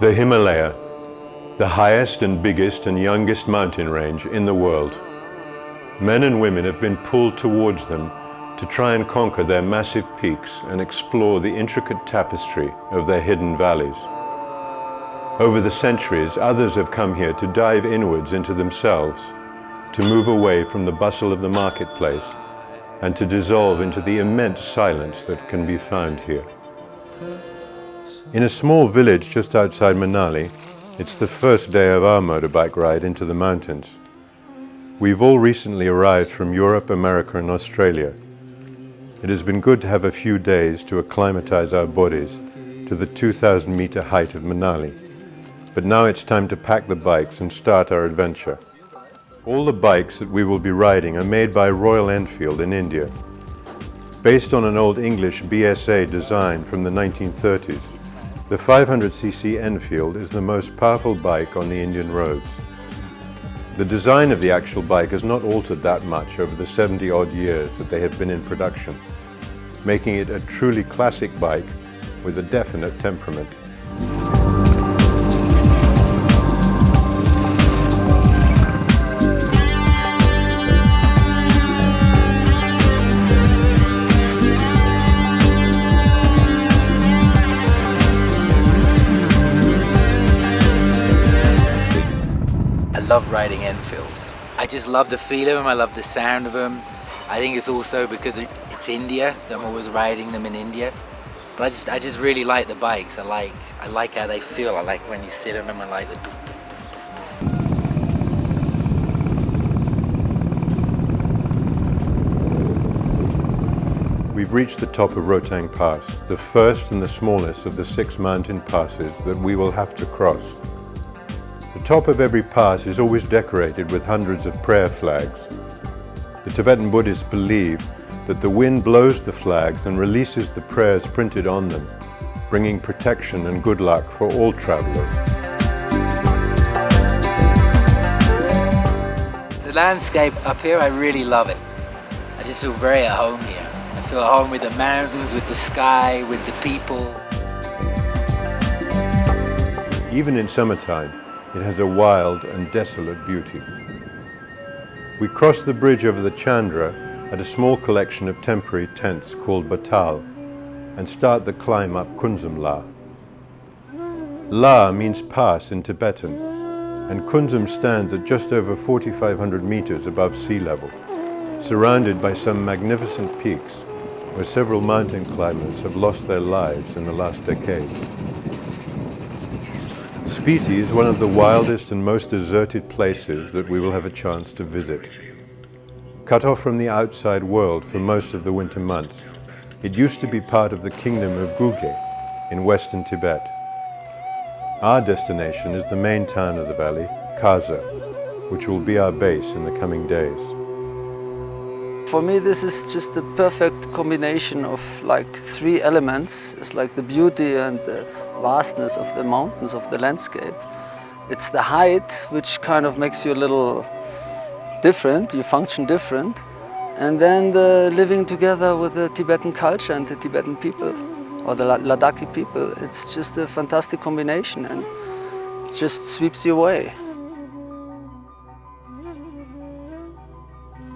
The Himalaya, the highest and biggest and youngest mountain range in the world. Men and women have been pulled towards them to try and conquer their massive peaks and explore the intricate tapestry of their hidden valleys. Over the centuries, others have come here to dive inwards into themselves, to move away from the bustle of the marketplace, and to dissolve into the immense silence that can be found here. In a small village just outside Manali, it's the first day of our motorbike ride into the mountains. We've all recently arrived from Europe, America and Australia. It has been good to have a few days to acclimatize our bodies to the 2,000 meter height of Manali. But now it's time to pack the bikes and start our adventure. All the bikes that we will be riding are made by Royal Enfield in India. Based on an old English BSA design from the 1930s, the 500cc Enfield is the most powerful bike on the Indian roads. The design of the actual bike has not altered that much over the 70-odd years that they have been in production, making it a truly classic bike with a definite temperament. I love riding Enfields. I just love the feel of them, I love the sound of them. I think it's also because it's India, that I'm always riding them in India. But I just really like the bikes. I like how they feel. I like when you sit on them, I like the doof, doof, doof, doof. We've reached the top of Rotang Pass, the first and the smallest of the 6 mountain passes that we will have to cross. The top of every pass is always decorated with hundreds of prayer flags. The Tibetan Buddhists believe that the wind blows the flags and releases the prayers printed on them, bringing protection and good luck for all travelers. The landscape up here, I really love it. I just feel very at home here. I feel at home with the mountains, with the sky, with the people. Even in summertime, it has a wild and desolate beauty. We cross the bridge over the Chandra at a small collection of temporary tents called Batal and start the climb up Kunzum La. La means pass in Tibetan, and Kunzum stands at just over 4,500 meters above sea level, surrounded by some magnificent peaks where several mountain climbers have lost their lives in the last decades. Spiti is one of the wildest and most deserted places that we will have a chance to visit. Cut off from the outside world for most of the winter months, it used to be part of the kingdom of Guge in western Tibet. Our destination is the main town of the valley, Kaza, which will be our base in the coming days. For me, this is just a perfect combination of like 3 elements. It's like the beauty and the vastness of the mountains, of the landscape. It's the height, which kind of makes you a little different, you function different. And then the living together with the Tibetan culture and the Tibetan people, or the Ladakhi people. It's just a fantastic combination and it just sweeps you away.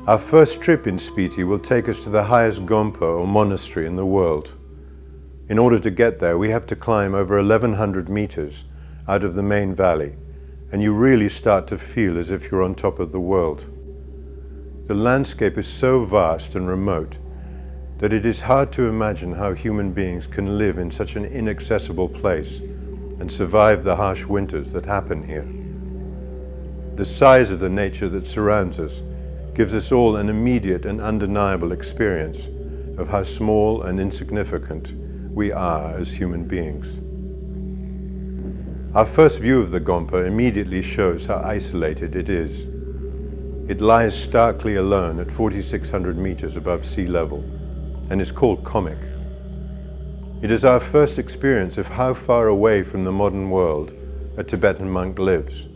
Our first trip in Spiti will take us to the highest gompa or monastery in the world. In order to get there, we have to climb over 1,100 meters out of the main valley, and you really start to feel as if you're on top of the world. The landscape is so vast and remote that it is hard to imagine how human beings can live in such an inaccessible place and survive the harsh winters that happen here. The size of the nature that surrounds us gives us all an immediate and undeniable experience of how small and insignificant we are as human beings. Our first view of the Gompa immediately shows how isolated it is. It lies starkly alone at 4,600 meters above sea level and is called Comic. It is our first experience of how far away from the modern world a Tibetan monk lives,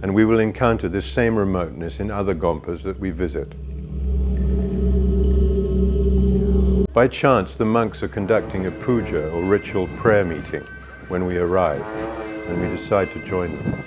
and we will encounter this same remoteness in other Gompas that we visit. By chance, the monks are conducting a puja or ritual prayer meeting when we arrive, and we decide to join them.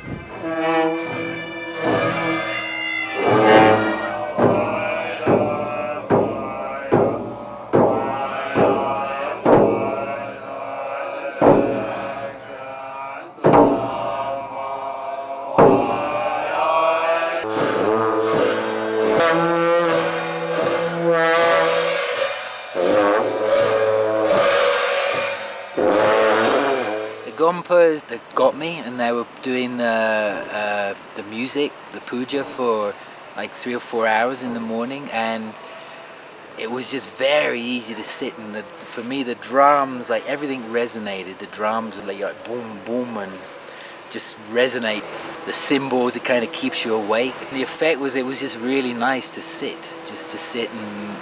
Gompas that got me, and they were doing the music, the puja, for like 3 or 4 hours in the morning, and it was just very easy to sit. And for me, the drums, like everything resonated. The drums were like boom, boom, and just resonate. The cymbals, it kind of keeps you awake. The effect was, it was just really nice to sit,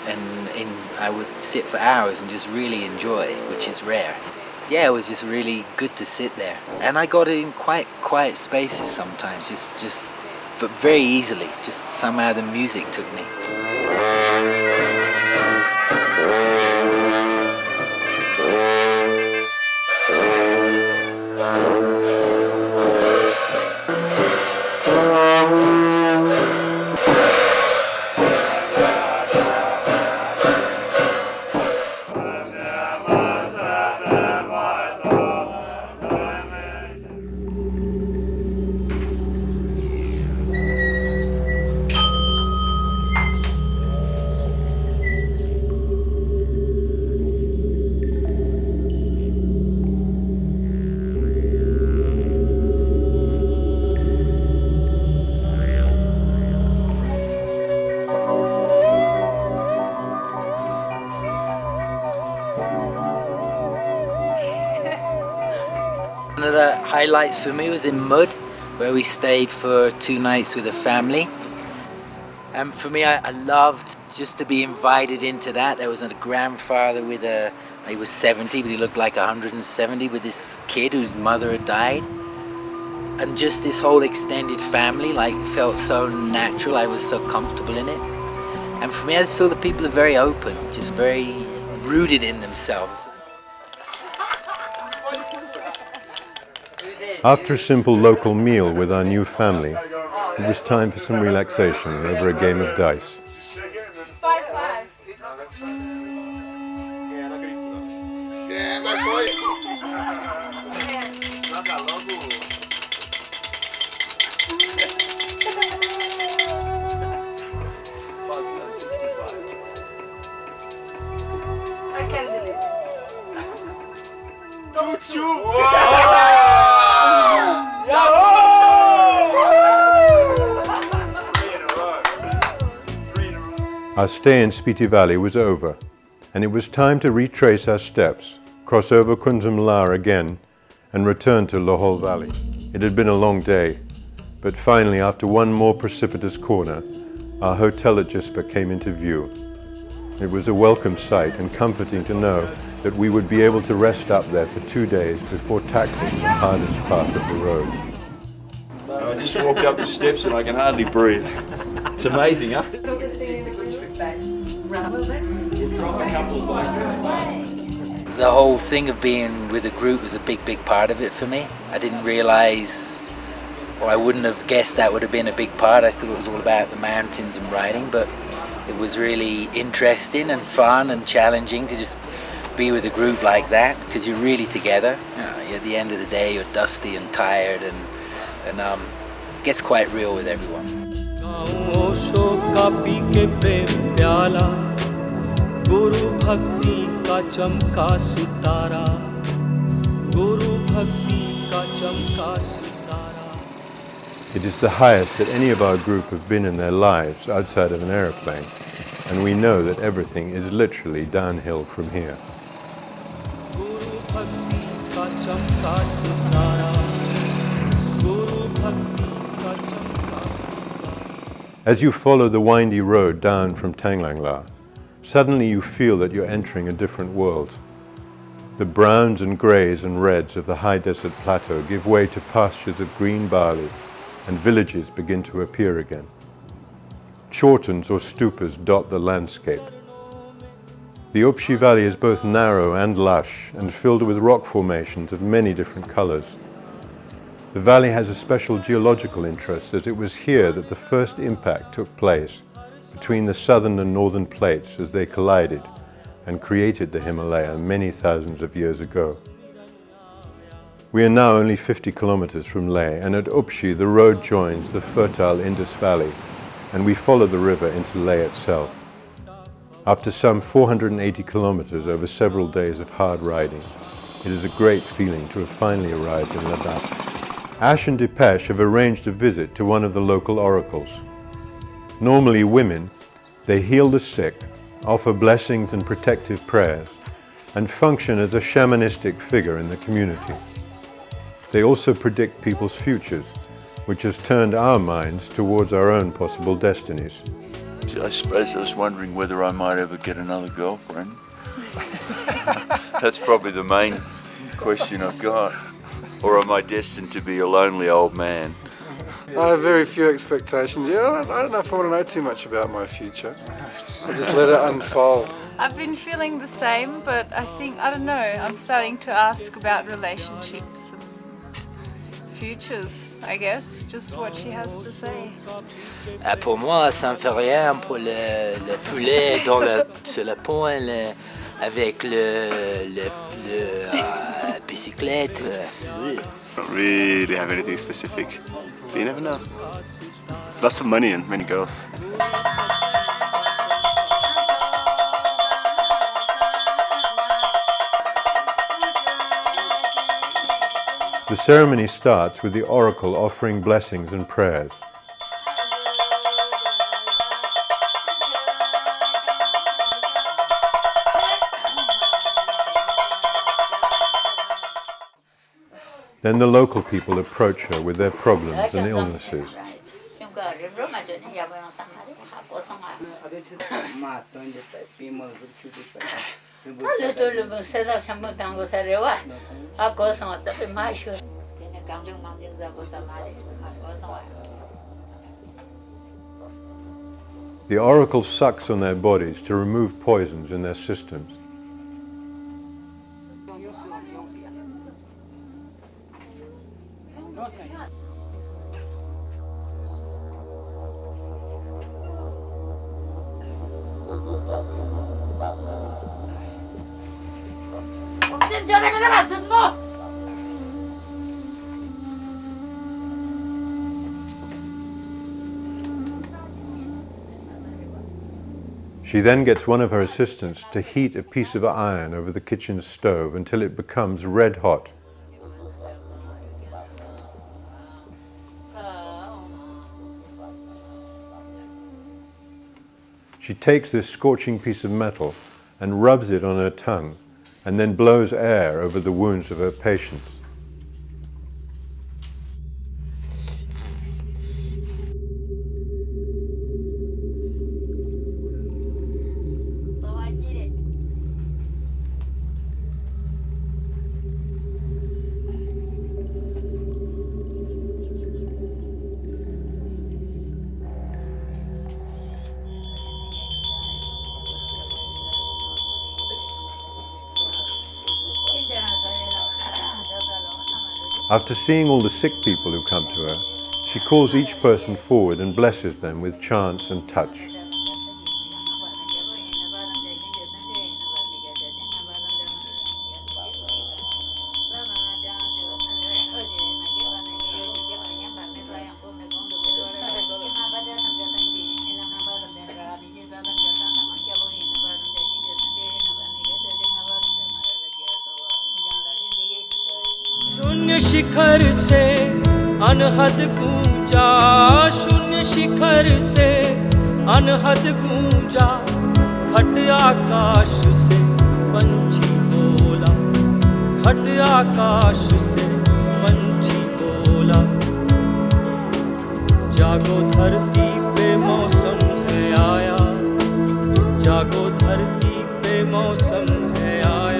and I would sit for hours and just really enjoy, which is rare. Yeah, it was just really good to sit there. And I got in quite quiet spaces sometimes, but very easily. Just somehow the music took me. One of the highlights for me was in Mud, where we stayed for 2 nights with a family. And for me, I loved just to be invited into that. There was a grandfather with he was 70, but he looked like 170, with this kid whose mother had died. And just this whole extended family, like, felt so natural. I was so comfortable in it. And for me, I just feel that people are very open, just very rooted in themselves. After a simple local meal with our new family, it was time for some relaxation over a game of dice. I can do it. Don't you? Our stay in Spiti Valley was over, and it was time to retrace our steps, cross over Kunzumla again, and return to Lohol Valley. It had been a long day, but finally, after one more precipitous corner, our hotel at Jispa came into view. It was a welcome sight and comforting to know that we would be able to rest up there for 2 days before tackling the hardest part of the road. I just walked up the steps and I can hardly breathe. It's amazing, huh? The whole thing of being with a group was a big part of it for me. I didn't realize, or I wouldn't have guessed that would have been a big part. I thought it was all about the mountains and riding, but it was really interesting and fun and challenging to just be with a group like that, because you're really together. You know, at the end of the day, you're dusty and tired, and it gets quite real with everyone. गुरु भक्ति का चमका सितारा गुरु भक्ति का चमका सितारा. It is the highest that any of our group have been in their lives outside of an aeroplane, and we know that everything is literally downhill from here. गुरु भक्ति का चमका सितारा गुरु भक्ति का चमका सितारा. As you follow the windy road down from Tanglangla, suddenly you feel that you're entering a different world. The browns and greys and reds of the high desert plateau give way to pastures of green barley, and villages begin to appear again. Chortens or stupas dot the landscape. The Upshi Valley is both narrow and lush and filled with rock formations of many different colors. The valley has a special geological interest as it was here that the first impact took place between the southern and northern plates as they collided and created the Himalaya many thousands of years ago. We are now only 50 kilometers from Leh, and at Upshi the road joins the fertile Indus Valley, and we follow the river into Leh itself. After some 480 kilometers over several days of hard riding, it is a great feeling to have finally arrived in Ladakh. Ash and Dipesh have arranged a visit to one of the local oracles. Normally women, they heal the sick, offer blessings and protective prayers, and function as a shamanistic figure in the community. They also predict people's futures, which has turned our minds towards our own possible destinies. I suppose I was wondering whether I might ever get another girlfriend. That's probably the main question I've got. Or am I destined to be a lonely old man? I have very few expectations. Yeah, I don't know if I want to know too much about my future. I just let it unfold. I've been feeling the same, but I don't know, I'm starting to ask about relationships and futures, I guess, just what she has to say. Pour moi, ça me fait rien pour le poulet sur le pont avec le bicyclette. Oui. Don't really have anything specific, but you never know. Lots of money and many girls. The ceremony starts with the oracle offering blessings and prayers. Then the local people approach her with their problems and illnesses. The oracle sucks on their bodies to remove poisons in their systems. She then gets one of her assistants to heat a piece of iron over the kitchen stove until it becomes red hot. She takes this scorching piece of metal and rubs it on her tongue, and then blows air over the wounds of her patients. After seeing all the sick people who come to her, she calls each person forward and blesses them with chants and touch. शून्य शिखर से अनहद गूंजा, शून्य शिखर से अनहद गूंजा, खट आकाश से पंछी बोला, खट आकाश से पंछी बोला। जागो धरती पे मौसम है आया, जागो धरती पे मौसम है आया।